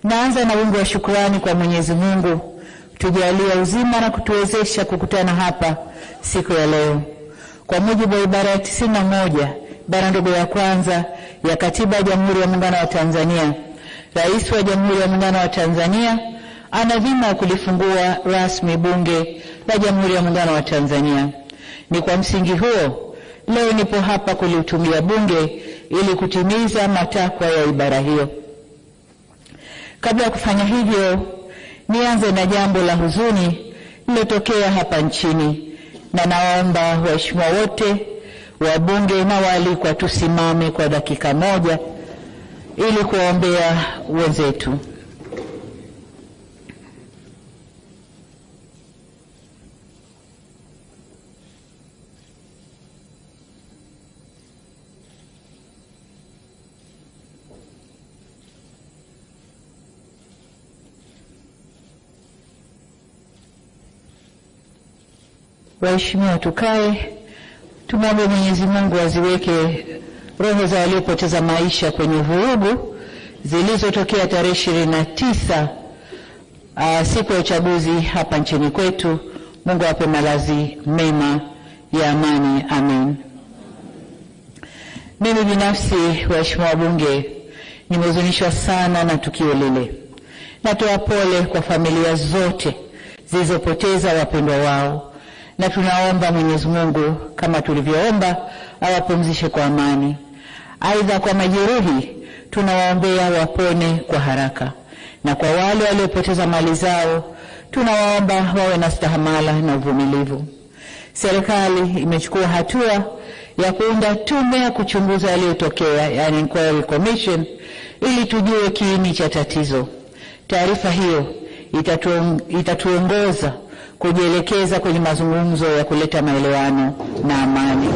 Naanza na wingi wa shukrani kwa Mwenyezi Mungu tujalia uzima na kutuwezesha kukutana hapa siku ya leo. Kwa mujibu wa ibara ya 91 ibara ndogo ya kwanza ya Katiba ya Jamhuri ya Muungano wa Tanzania, Rais wa Jamhuri ya Muungano wa Tanzania ana dhima ya kulifungua rasmi Bunge la Jamhuri ya Muungano wa Tanzania. Ni kwa msingi huo leo nipo hapa kulitumia Bunge ili kutimiza matakwa ya ibara hiyo. Kabla ya kufanya hivyo, nianze na jambo la huzuni lililotokea hapa nchini, na naomba waheshimiwa wote wabunge na waalikwa tusimame kwa dakika moja ili kuwaombea wenzetu. Waheshimiwa, tukae tumwombe Mwenyezi Mungu aziweke roho za waliopoteza maisha kwenye vurugu zilizotokea tarehe 29 siku ya uchaguzi hapa nchini kwetu. Mungu awape malazi mema ya amani. Amen. Mimi binafsi, waheshimiwa wabunge, nimehuzunishwa sana na tukio lile. Natoa pole kwa familia zote zilizopoteza wapendwa wao, na tunaomba Mwenyezi Mungu kama tulivyoomba awapumzishe kwa amani. Aidha, kwa majeruhi tunawaombea wapone kwa haraka, na kwa wale waliopoteza mali zao tunawaomba wawe na stahamala na uvumilivu. Serikali imechukua hatua ya kuunda tume ya kuchunguza yaliyotokea, yani inquiry commission, ili tujue kiini cha tatizo. Taarifa hiyo itatuongoza kujielekeza kwenye mazungumzo ya kuleta maelewano na amani.